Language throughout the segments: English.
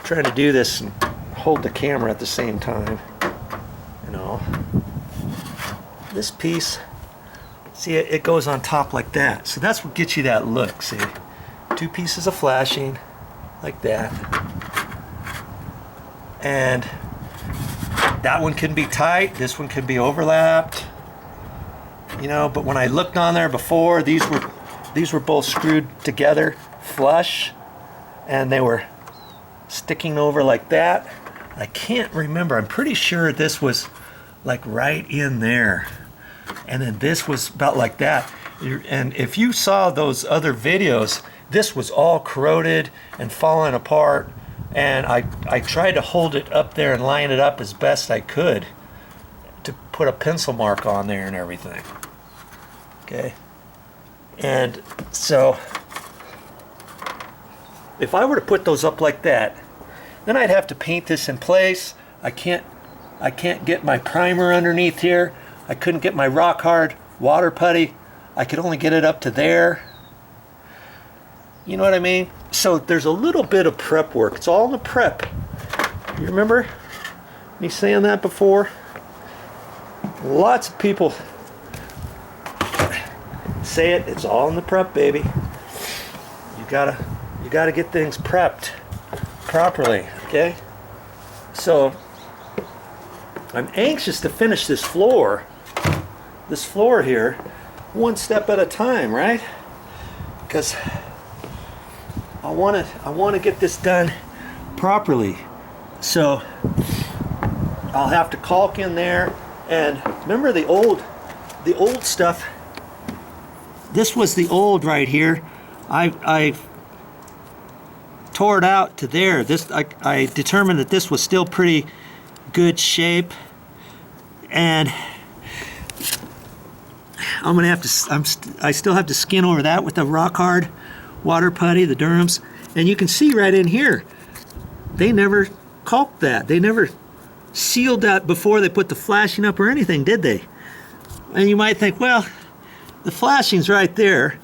trying to do this and hold the camera at the same time. You know, this piece, see, it goes on top like that. So that's what gets you that look. See, two pieces of flashing like that, and that one can be tight, this one can be overlapped, you know. But when I looked on there before, these were both screwed together flush, and they were sticking over like that. I can't remember, I'm pretty sure this was like right in there, and then this was about like that. And if you saw those other videos, this was all corroded and falling apart, and I tried to hold it up there and line it up as best I could to put a pencil mark on there and everything. Okay, and so if I were to put those up like that, then I'd have to paint this in place. I can't get my primer underneath here. I couldn't get my rock hard water putty. I could only get it up to there. You know what I mean? So there's a little bit of prep work. It's all in the prep. You remember me saying that before? Lots of people say it. It's all in the prep, baby. You gotta get things prepped properly. Okay. So I'm anxious to finish this floor here, one step at a time, right? Because I want to get this done properly. So I'll have to caulk in there. And remember the old stuff. This was the old right here. I tore it out to there. This I determined that this was still pretty good shape, and I'm gonna have to. I still have to skin over that with the rock hard water putty, the Durhams, and you can see right in here, they never caulked that. They never sealed that before they put the flashing up or anything, did they? And you might think, well, the flashing's right there.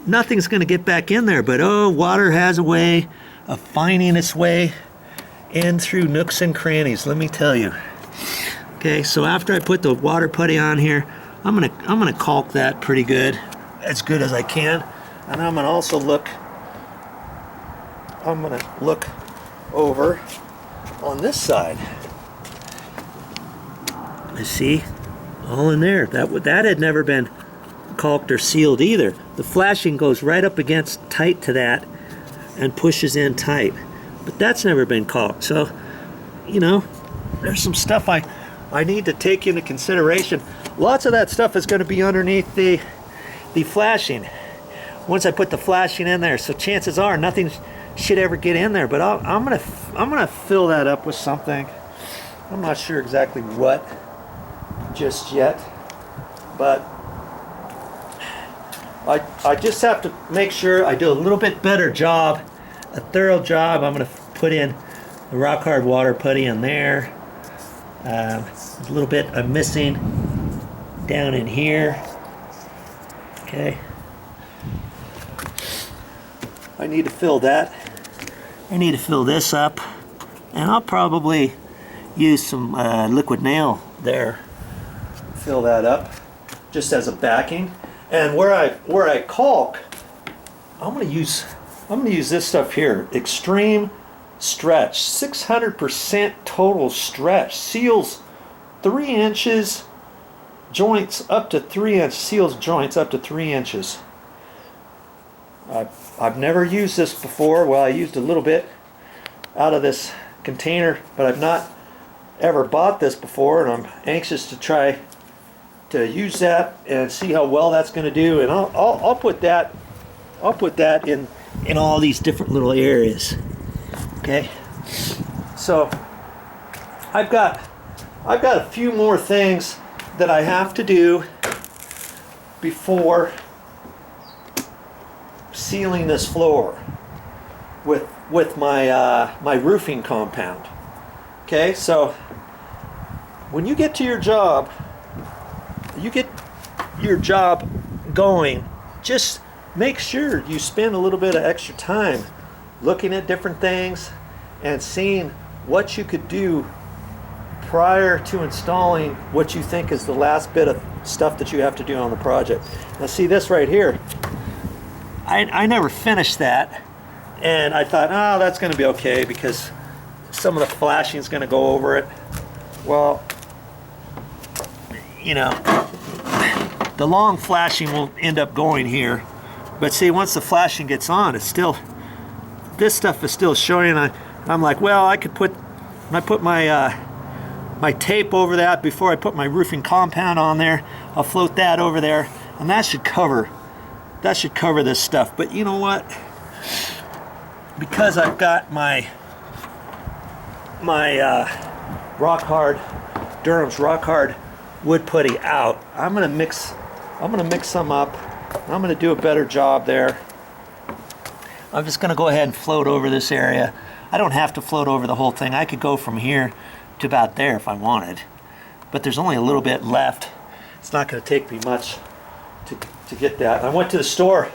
Nothing's going to get back in there, but oh, water has a way of finding its way in through nooks and crannies, let me tell you. Okay, so after I put the water putty on here, I'm gonna caulk that pretty good, as good as I can, and I'm gonna look over on this side. You see, all in there. That had never been caulked or sealed either. The flashing goes right up against tight to that and pushes in tight, but that's never been caulked. So, you know, there's some stuff I need to take into consideration. Lots of that stuff is going to be underneath the flashing once I put the flashing in there, so chances are nothing should ever get in there. But I'm gonna fill that up with something. I'm not sure exactly what just yet, but I just have to make sure I do a little bit better job, a thorough job. I'm going to put in the rock hard water putty in there. A little bit I'm missing down in here. Okay. I need to fill that. I need to fill this up, and I'll probably use some liquid nail there. Fill that up just as a backing. And where I caulk, I'm gonna use this stuff here. Extreme Stretch, 600% total stretch. Seals 3 inches, joints up to 3 inches. Seals joints up to 3 inches. I've never used this before. Well, I used a little bit out of this container, but I've not ever bought this before, and I'm anxious to try to use that and see how well that's going to do. And I'll put that in all these different little areas. Okay, so I've got a few more things that I have to do before sealing this floor with my my roofing compound. Okay, so when you get to your job, going, just make sure you spend a little bit of extra time looking at different things and seeing what you could do prior to installing what you think is the last bit of stuff that you have to do on the project. Now see this right here, I never finished that, and I thought, oh, that's going to be okay because some of the flashing is going to go over it. Well, you know, the long flashing will end up going here, but see, once the flashing gets on, it's still, this stuff is still showing. I'm like, well, I could put, when I put my my tape over that before I put my roofing compound on there, I'll float that over there, and that should cover this stuff. But you know what? Because I've got my rock hard Durham's rock hard wood putty out, I'm gonna mix some up. I'm gonna do a better job there. I'm just gonna go ahead and float over this area. I don't have to float over the whole thing. I could go from here to about there if I wanted, but there's only a little bit left. It's not going to take me much to get that. I went to the store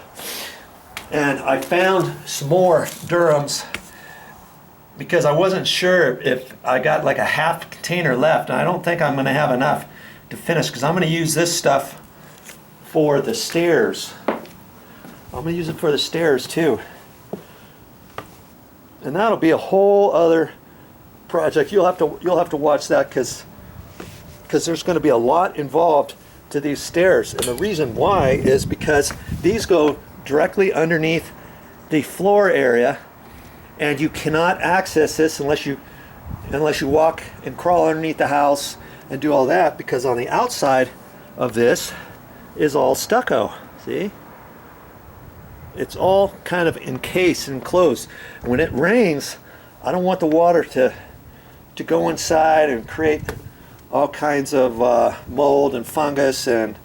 and I found some more Durham's because I wasn't sure if I got like a half container left, and I don't think I'm going to have enough to finish because I'm going to use this stuff for the stairs. I'm going to use it for the stairs too, and that'll be a whole other project. You'll have to watch that because there's going to be a lot involved to these stairs, and the reason why is because these go directly underneath the floor area, and you cannot access this unless you walk and crawl underneath the house and do all that, because on the outside of this is all stucco. See, it's all kind of encased and enclosed. When it rains, I don't want the water to go inside and create all kinds of mold and fungus and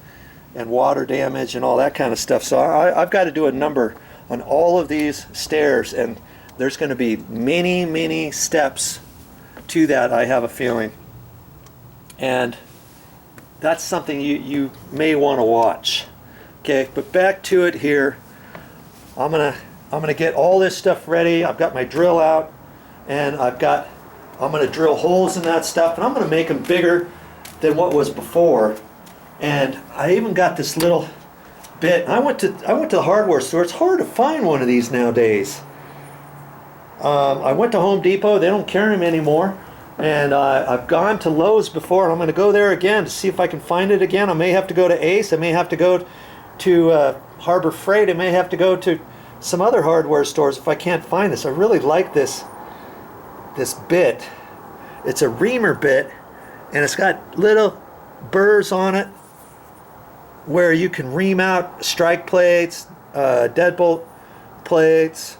water damage and all that kind of stuff. So I've got to do a number on all of these stairs, and there's going to be many steps to that, I have a feeling. And that's something you may want to watch. Okay, but back to it here. I'm gonna get all this stuff ready. I've got my drill out, and I'm going to drill holes in that stuff, and I'm going to make them bigger than what was before. And I even got this little bit. I went to the hardware store. It's hard to find one of these nowadays. I went to Home Depot. They don't carry them anymore. And I've gone to Lowe's before, and I'm going to go there again to see if I can find it again. I may have to go to Ace. I may have to go to Harbor Freight. I may have to go to some other hardware stores if I can't find this. I really like this bit. It's a reamer bit, and it's got little burrs on it where you can ream out strike plates, deadbolt plates,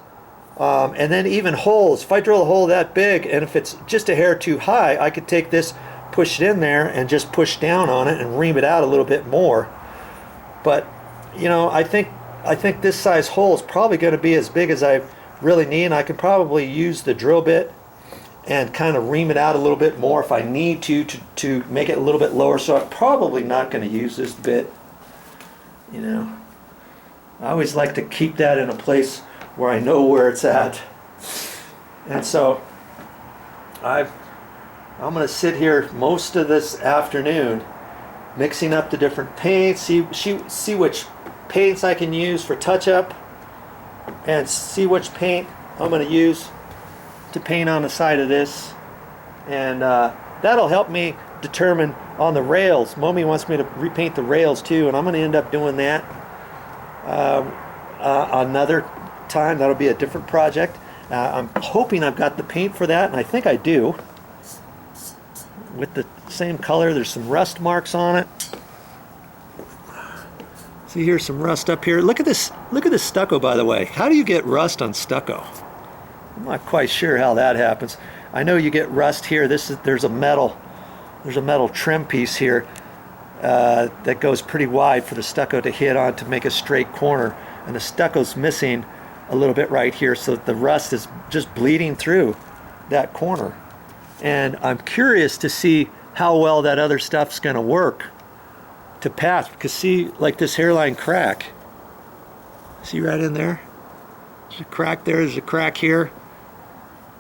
and then even holes. If I drill a hole that big, and if it's just a hair too high, I could take this, push it in there, and just push down on it and ream it out a little bit more. But you know, I think this size hole is probably going to be as big as I really need, and I can probably use the drill bit and kind of ream it out a little bit more if I need to make it a little bit lower. So I'm probably not going to use this bit. You know, I always like to keep that in a place where I know where it's at. And so I'm going to sit here most of this afternoon mixing up the different paints, see which paints I can use for touch-up, and see which paint I'm going to use to paint on the side of this. And that'll help me determine on the rails. Mommy wants me to repaint the rails too, and I'm going to end up doing that another time. That'll be a different project. I'm hoping I've got the paint for that, and I think I do. With the same color, there's some rust marks on it. See, here's some rust up here. Look at this stucco, by the way. How do you get rust on stucco? I'm not quite sure how that happens. I know you get rust here. There's a metal trim piece here that goes pretty wide for the stucco to hit on to make a straight corner, and the stucco's missing a little bit right here, so the rust is just bleeding through that corner. And I'm curious to see how well that other stuff's going to work to pass, because see, like this hairline crack, see right in there, there's a crack there, there's a crack here.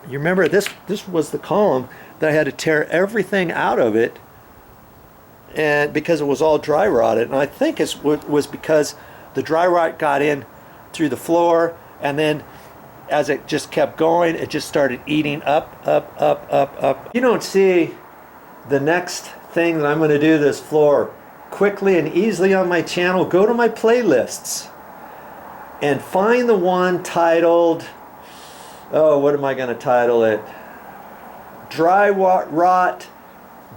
you remember this was the column that I had to tear everything out of it, and because it was all dry rotted, and I think it was because the dry rot got in through the floor, and then as it just kept going, it just started eating up. You don't see the next thing that I'm going to do to this floor quickly and easily on my channel. Go to my playlists and find the one titled, oh, what am I going to title it? Dry rot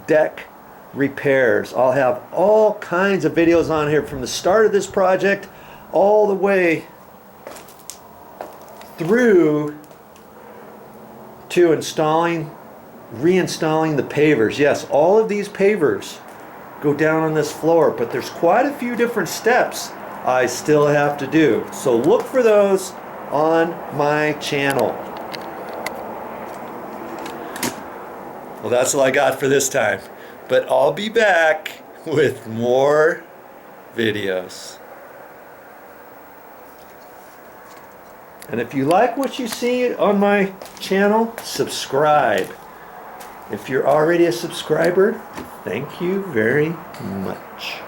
deck repairs. I'll have all kinds of videos on here from the start of this project all the way through to reinstalling the pavers. Yes, all of these pavers go down on this floor, but there's quite a few different steps I still have to do. So look for those on my channel. Well, that's all I got for this time, but I'll be back with more videos. And if you like what you see on my channel, subscribe. If you're already a subscriber, thank you very much.